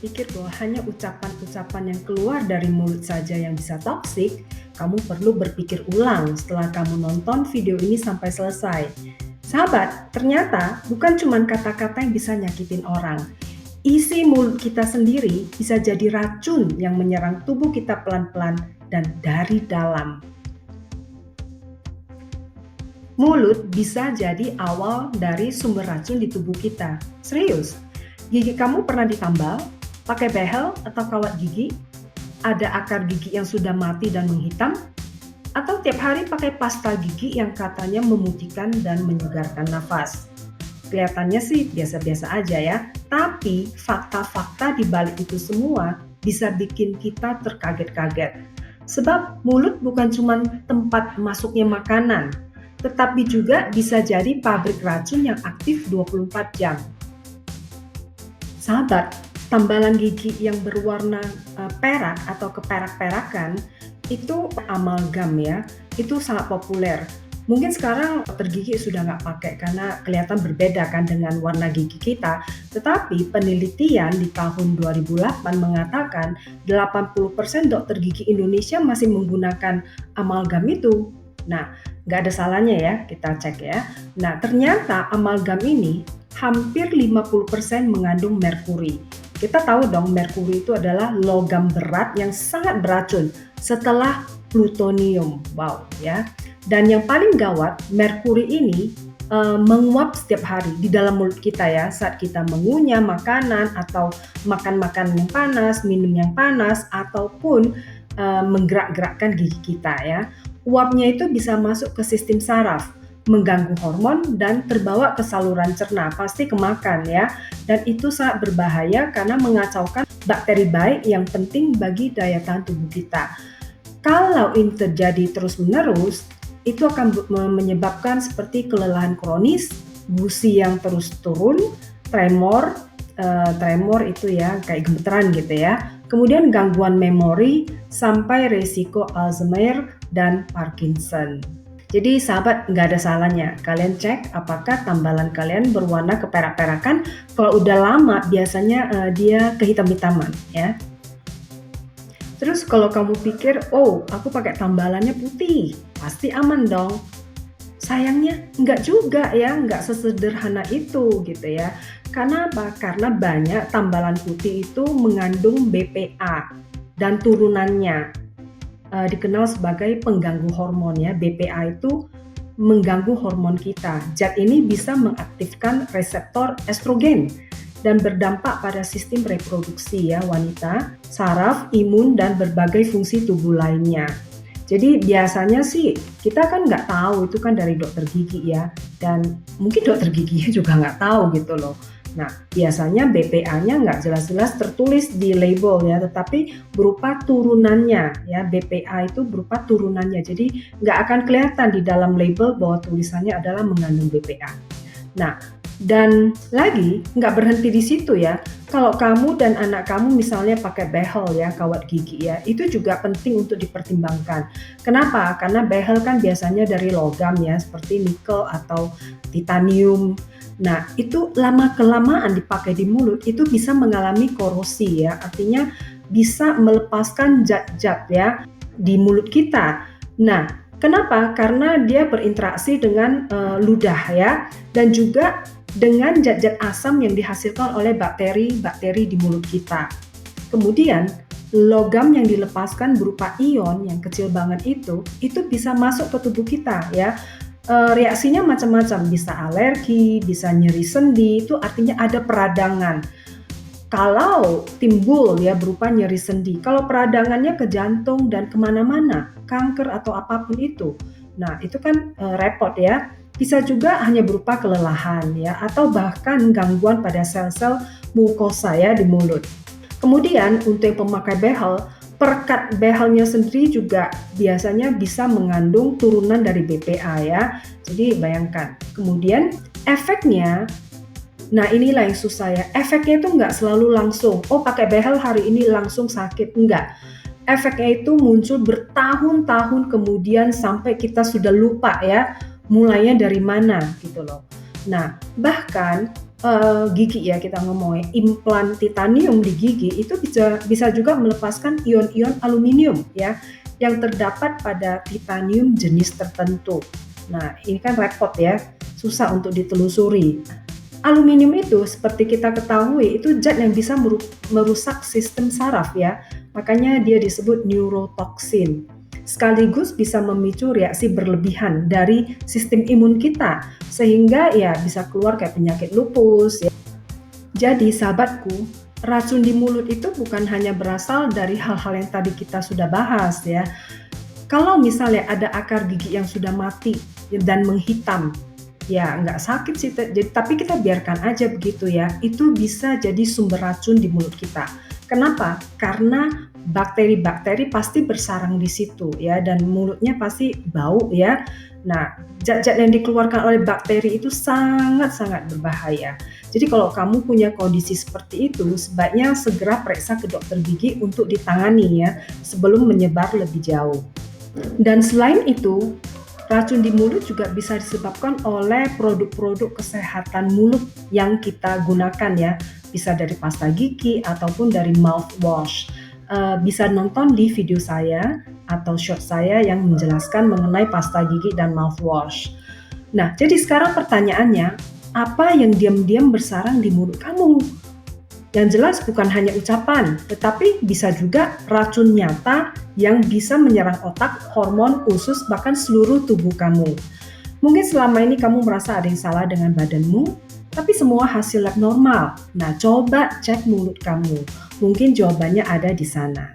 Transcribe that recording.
berpikir bahwa hanya ucapan-ucapan yang keluar dari mulut saja yang bisa toksik, kamu perlu berpikir ulang setelah kamu nonton video ini sampai selesai. Sahabat, ternyata bukan cuma kata-kata yang bisa nyakitin orang. Isi mulut kita sendiri bisa jadi racun yang menyerang tubuh kita pelan-pelan dan dari dalam. Mulut bisa jadi awal dari sumber racun di tubuh kita. Serius, gigi kamu pernah ditambal, pakai behel atau kawat gigi? Ada akar gigi yang sudah mati dan menghitam? Atau tiap hari pakai pasta gigi yang katanya memutihkan dan menyegarkan nafas? Kelihatannya sih biasa-biasa aja ya, tapi fakta-fakta di balik itu semua bisa bikin kita terkaget-kaget. Sebab mulut bukan cuma tempat masuknya makanan, tetapi juga bisa jadi pabrik racun yang aktif 24 jam. Sahabat, tambalan gigi yang berwarna perak atau keperak-perakan itu amalgam ya, itu sangat populer. Mungkin sekarang dokter gigi sudah nggak pakai karena kelihatan berbeda kan dengan warna gigi kita. Tetapi penelitian di tahun 2008 mengatakan 80% dokter gigi Indonesia masih menggunakan amalgam itu. Nah, nggak ada salahnya ya kita cek ya. Nah, ternyata amalgam ini hampir 50% mengandung merkuri. Kita tahu dong merkuri itu adalah logam berat yang sangat beracun setelah plutonium. Wow ya. Dan yang paling gawat, merkuri ini menguap setiap hari di dalam mulut kita ya, saat kita mengunyah makanan atau makan makanan yang panas, minum yang panas, ataupun menggerak-gerakkan gigi kita ya. Uapnya itu bisa masuk ke sistem saraf, mengganggu hormon dan terbawa ke saluran cerna, pasti kemakan ya. Dan itu sangat berbahaya karena mengacaukan bakteri baik yang penting bagi daya tahan tubuh kita. Kalau ini terjadi terus-menerus, itu akan menyebabkan seperti kelelahan kronis, gusi yang terus turun, tremor itu ya kayak gemeteran gitu ya. Kemudian gangguan memori sampai resiko Alzheimer dan Parkinson. Jadi sahabat, nggak ada salahnya kalian cek apakah tambalan kalian berwarna keperak-perakan. Kalau udah lama biasanya dia kehitam-hitaman ya. Terus kalau kamu pikir, oh aku pakai tambalannya putih, pasti aman dong. Sayangnya enggak juga ya, enggak sesederhana itu gitu ya. Karena apa? Karena banyak tambalan putih itu mengandung BPA dan turunannya. Dikenal sebagai pengganggu hormon ya. BPA itu mengganggu hormon kita. Zat ini bisa mengaktifkan reseptor estrogen dan berdampak pada sistem reproduksi ya wanita, saraf, imun, dan berbagai fungsi tubuh lainnya. Jadi biasanya sih kita kan nggak tahu itu kan dari dokter gigi ya, dan mungkin dokter giginya juga nggak tahu gitu loh. Nah biasanya BPA-nya nggak jelas-jelas tertulis di label ya, tetapi berupa turunannya ya, BPA itu berupa turunannya. Jadi nggak akan kelihatan di dalam label bahwa tulisannya adalah mengandung BPA. Nah, dan lagi nggak berhenti di situ ya. Kalau kamu dan anak kamu misalnya pakai behel ya, kawat gigi ya, itu juga penting untuk dipertimbangkan. Kenapa? Karena behel kan biasanya dari logam ya, seperti nikel atau titanium. Nah, itu lama-kelamaan dipakai di mulut itu bisa mengalami korosi ya, artinya bisa melepaskan zat-zat ya di mulut kita. Nah, kenapa? Karena dia berinteraksi dengan ludah ya, dan juga dengan zat-zat asam yang dihasilkan oleh bakteri-bakteri di mulut kita. Kemudian, logam yang dilepaskan berupa ion yang kecil banget itu bisa masuk ke tubuh kita ya. Reaksinya macam-macam, bisa alergi, bisa nyeri sendi, itu artinya ada peradangan. Kalau timbul ya berupa nyeri sendi, kalau peradangannya ke jantung dan kemana-mana, kanker atau apapun itu, nah itu kan repot ya. Bisa juga hanya berupa kelelahan ya, atau bahkan gangguan pada sel-sel mukosa ya di mulut. Kemudian untuk yang pemakai behel, perekat behelnya sendiri juga biasanya bisa mengandung turunan dari BPA ya. Jadi bayangkan. Kemudian efeknya, nah inilah yang susah ya. Efeknya itu nggak selalu langsung. Oh pakai behel hari ini langsung sakit, enggak. Efeknya itu muncul bertahun-tahun kemudian sampai kita sudah lupa ya mulainya dari mana gitu loh. Nah bahkan gigi ya kita ngomongin, implan titanium di gigi itu bisa juga melepaskan ion-ion aluminium ya, yang terdapat pada titanium jenis tertentu. Nah, ini kan repot ya, susah untuk ditelusuri. Aluminium itu seperti kita ketahui itu zat yang bisa merusak sistem saraf ya, makanya dia disebut neurotoxin. Sekaligus bisa memicu reaksi berlebihan dari sistem imun kita, sehingga ya bisa keluar kayak penyakit lupus ya. Jadi sahabatku, racun di mulut itu bukan hanya berasal dari hal-hal yang tadi kita sudah bahas ya. Kalau misalnya ada akar gigi yang sudah mati dan menghitam, ya nggak sakit sih, tapi kita biarkan aja begitu ya. Itu bisa jadi sumber racun di mulut kita. Kenapa? Karena bakteri-bakteri pasti bersarang di situ ya, dan mulutnya pasti bau ya. Nah, zat-zat yang dikeluarkan oleh bakteri itu sangat-sangat berbahaya. Jadi kalau kamu punya kondisi seperti itu, sebaiknya segera periksa ke dokter gigi untuk ditangani ya, sebelum menyebar lebih jauh. Dan selain itu, racun di mulut juga bisa disebabkan oleh produk-produk kesehatan mulut yang kita gunakan ya. Bisa dari pasta gigi ataupun dari mouthwash. Bisa nonton di video saya atau short saya yang menjelaskan mengenai pasta gigi dan mouthwash. Nah, jadi sekarang pertanyaannya, apa yang diam-diam bersarang di mulut kamu? Yang jelas bukan hanya ucapan, tetapi bisa juga racun nyata yang bisa menyerang otak, hormon, usus, bahkan seluruh tubuh kamu. Mungkin selama ini kamu merasa ada yang salah dengan badanmu, tapi semua hasil lab normal. Nah, coba cek mulut kamu. Mungkin jawabannya ada di sana.